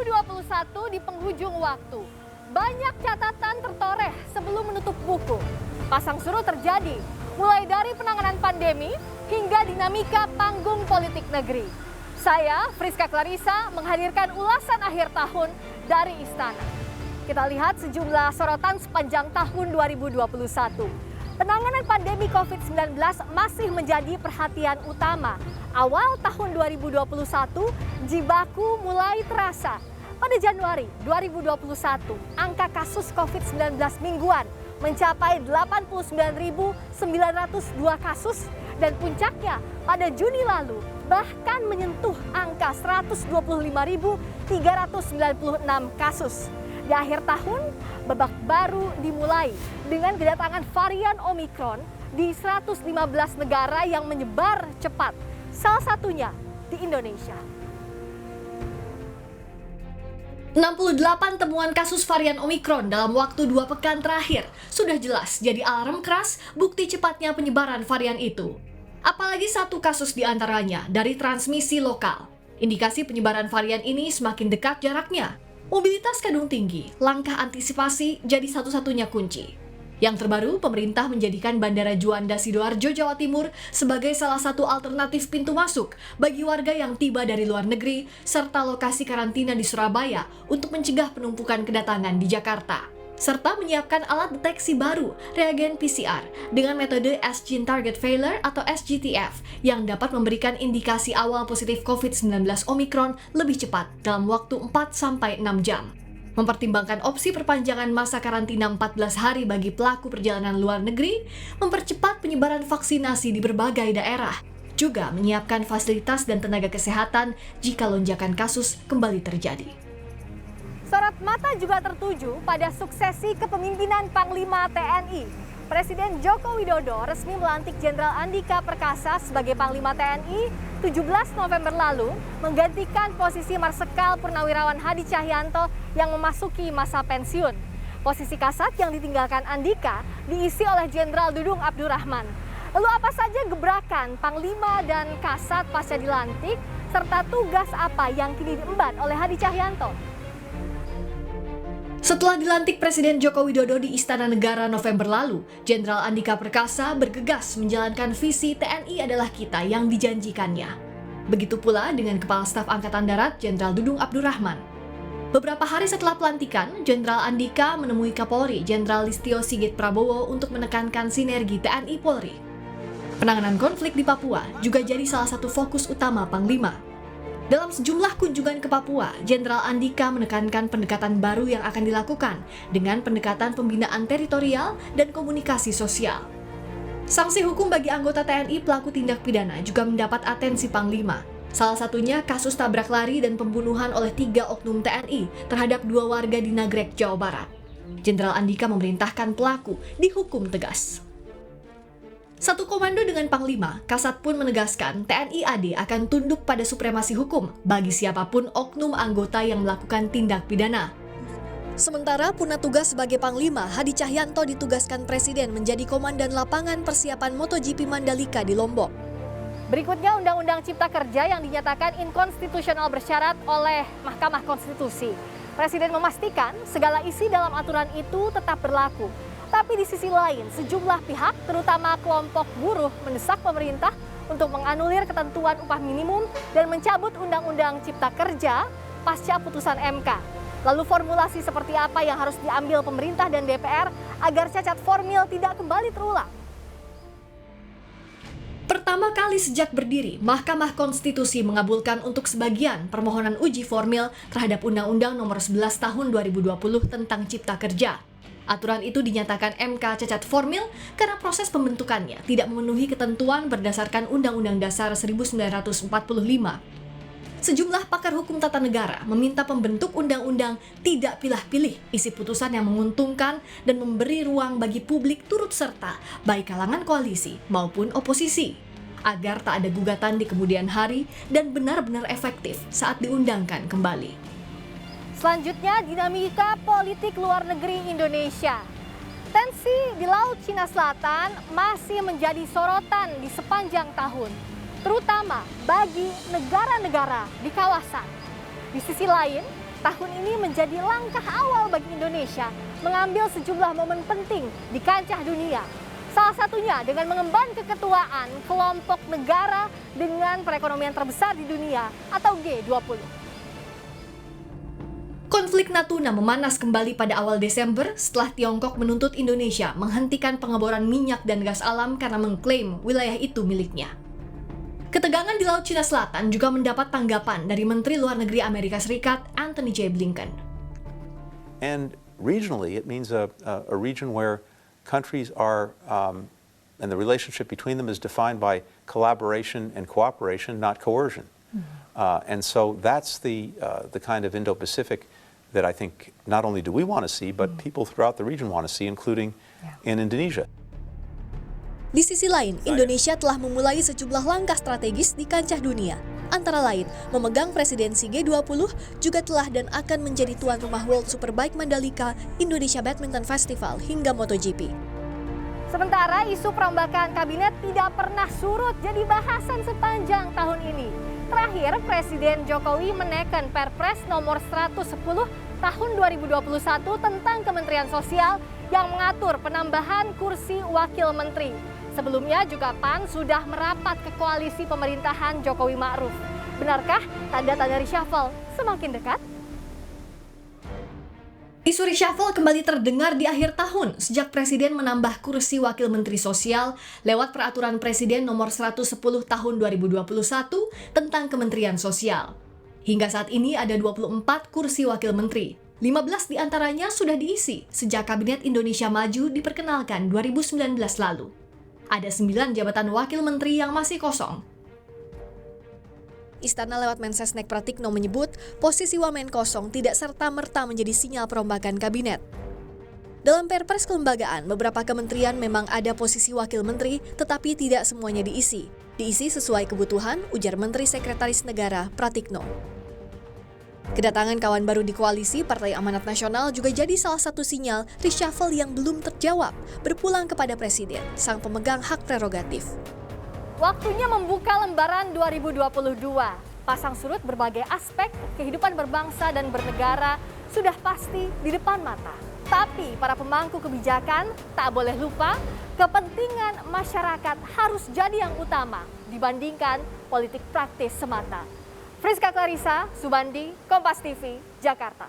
2021 di penghujung waktu. Banyak catatan tertoreh sebelum menutup buku. Pasang surut terjadi, mulai dari penanganan pandemi hingga dinamika panggung politik negeri. Saya, Friska Clarissa, menghadirkan ulasan akhir tahun dari Istana. Kita lihat sejumlah sorotan sepanjang tahun 2021. Penanganan pandemi COVID-19 masih menjadi perhatian utama. Awal tahun 2021, jibaku mulai terasa. Pada Januari 2021, angka kasus COVID-19 mingguan mencapai 89.902 kasus dan puncaknya pada Juni lalu bahkan menyentuh angka 125.396 kasus. Di akhir tahun, babak baru dimulai dengan kedatangan varian Omikron di 115 negara yang menyebar cepat, salah satunya di Indonesia. 68 temuan kasus varian Omikron dalam waktu 2 pekan terakhir sudah jelas jadi alarm keras bukti cepatnya penyebaran varian itu. Apalagi satu kasus diantaranya dari transmisi lokal. Indikasi penyebaran varian ini semakin dekat jaraknya. Mobilitas kadung tinggi, langkah antisipasi jadi satu-satunya kunci. Yang terbaru, pemerintah menjadikan Bandara Juanda Sidoarjo, Jawa Timur sebagai salah satu alternatif pintu masuk bagi warga yang tiba dari luar negeri, serta lokasi karantina di Surabaya untuk mencegah penumpukan kedatangan di Jakarta. Serta menyiapkan alat deteksi baru, reagen PCR, dengan metode S-Gene Target Failure atau SGTF, yang dapat memberikan indikasi awal positif COVID-19 Omikron lebih cepat dalam waktu 4-6 jam. Mempertimbangkan opsi perpanjangan masa karantina 14 hari bagi pelaku perjalanan luar negeri, mempercepat penyebaran vaksinasi di berbagai daerah, juga menyiapkan fasilitas dan tenaga kesehatan jika lonjakan kasus kembali terjadi. Sorot mata juga tertuju pada suksesi kepemimpinan Panglima TNI. Presiden Joko Widodo resmi melantik Jenderal Andika Perkasa sebagai Panglima TNI 17 November lalu, menggantikan posisi Marsikal Purnawirawan Hadi Cahyanto yang memasuki masa pensiun. Posisi Kasat yang ditinggalkan Andika diisi oleh Jenderal Dudung Abdurrahman. Lalu apa saja gebrakan Panglima dan Kasat pasca dilantik, serta tugas apa yang kini diemban oleh Hadi Cahyanto? Setelah dilantik Presiden Joko Widodo di Istana Negara November lalu, Jenderal Andika Perkasa bergegas menjalankan visi TNI adalah kita yang dijanjikannya. Begitu pula dengan Kepala Staf Angkatan Darat Jenderal Dudung Abdurrahman. Beberapa hari setelah pelantikan, Jenderal Andika menemui Kapolri Jenderal Listio Sigit Prabowo untuk menekankan sinergi TNI Polri. Penanganan konflik di Papua juga jadi salah satu fokus utama Panglima. Dalam sejumlah kunjungan ke Papua, Jenderal Andika menekankan pendekatan baru yang akan dilakukan dengan pendekatan pembinaan teritorial dan komunikasi sosial. Sanksi hukum bagi anggota TNI pelaku tindak pidana juga mendapat atensi Panglima. Salah satunya kasus tabrak lari dan pembunuhan oleh 3 oknum TNI terhadap 2 warga di Nagrek, Jawa Barat. Jenderal Andika memerintahkan pelaku dihukum tegas. Satu komando dengan Panglima, Kasat pun menegaskan TNI AD akan tunduk pada supremasi hukum bagi siapapun oknum anggota yang melakukan tindak pidana. Sementara Puna tugas sebagai Panglima, Hadi Cahyanto ditugaskan Presiden menjadi Komandan Lapangan Persiapan MotoGP Mandalika di Lombok. Berikutnya Undang-Undang Cipta Kerja yang dinyatakan inkonstitusional bersyarat oleh Mahkamah Konstitusi. Presiden memastikan segala isi dalam aturan itu tetap berlaku. Tapi di sisi lain, sejumlah pihak, terutama kelompok buruh, mendesak pemerintah untuk menganulir ketentuan upah minimum dan mencabut Undang-Undang Cipta Kerja pasca putusan MK. Lalu formulasi seperti apa yang harus diambil pemerintah dan DPR agar cacat formil tidak kembali terulang? Pertama kali sejak berdiri, Mahkamah Konstitusi mengabulkan untuk sebagian permohonan uji formil terhadap Undang-Undang Nomor 11 Tahun 2020 tentang Cipta Kerja. Aturan itu dinyatakan MK cacat formil karena proses pembentukannya tidak memenuhi ketentuan berdasarkan Undang-Undang Dasar 1945. Sejumlah pakar hukum tata negara meminta pembentuk undang-undang tidak pilih-pilih isi putusan yang menguntungkan dan memberi ruang bagi publik turut serta, baik kalangan koalisi maupun oposisi, agar tak ada gugatan di kemudian hari dan benar-benar efektif saat diundangkan kembali. Selanjutnya, dinamika politik luar negeri Indonesia. Tensi di Laut Cina Selatan masih menjadi sorotan di sepanjang tahun, terutama bagi negara-negara di kawasan. Di sisi lain, tahun ini menjadi langkah awal bagi Indonesia mengambil sejumlah momen penting di kancah dunia. Salah satunya dengan mengemban keketuaan kelompok negara dengan perekonomian terbesar di dunia atau G20. Konflik Natuna memanas kembali pada awal Desember setelah Tiongkok menuntut Indonesia menghentikan pengeboran minyak dan gas alam karena mengklaim wilayah itu miliknya. Ketegangan di Laut Cina Selatan juga mendapat tanggapan dari Menteri Luar Negeri Amerika Serikat Antony J. Blinken. And regionally, it means a region where countries are, and the relationship between them is defined by collaboration and cooperation, not coercion. And so that's the kind of Indo-Pacific that I think not only do we want to see, but people throughout the region want to see, including in Indonesia. Di sisi lain, Indonesia telah memulai sejumlah langkah strategis di kancah dunia. Antara lain, memegang presidensi G20, juga telah dan akan menjadi tuan rumah World Superbike Mandalika, Indonesia Badminton Festival, hingga MotoGP. Sementara isu perombakan kabinet tidak pernah surut jadi bahasan sepanjang tahun ini. Terakhir, Presiden Jokowi menekan Perpres nomor 110 tahun 2021 tentang Kementerian Sosial yang mengatur penambahan kursi wakil menteri. Sebelumnya juga PAN sudah merapat ke koalisi pemerintahan Jokowi Ma'ruf. Benarkah tanda-tanda reshuffle semakin dekat? Isu reshuffle kembali terdengar di akhir tahun sejak Presiden menambah kursi Wakil Menteri Sosial lewat Peraturan Presiden nomor 110 tahun 2021 tentang Kementerian Sosial. Hingga saat ini ada 24 kursi Wakil Menteri. 15 diantaranya sudah diisi sejak Kabinet Indonesia Maju diperkenalkan 2019 lalu. Ada 9 jabatan Wakil Menteri yang masih kosong. Istana lewat Mensesnek Pratikno menyebut posisi wamen kosong tidak serta-merta menjadi sinyal perombakan kabinet. Dalam Perpres kelembagaan, beberapa kementerian memang ada posisi wakil menteri, tetapi tidak semuanya diisi. Diisi sesuai kebutuhan, ujar Menteri Sekretaris Negara Pratikno. Kedatangan kawan baru di koalisi Partai Amanat Nasional juga jadi salah satu sinyal reshuffle yang belum terjawab, berpulang kepada Presiden, sang pemegang hak prerogatif. Waktunya membuka lembaran 2022. Pasang surut berbagai aspek kehidupan berbangsa dan bernegara sudah pasti di depan mata. Tapi para pemangku kebijakan tak boleh lupa kepentingan masyarakat harus jadi yang utama dibandingkan politik praktis semata. Friska Clarissa, Subandi, Kompas TV, Jakarta.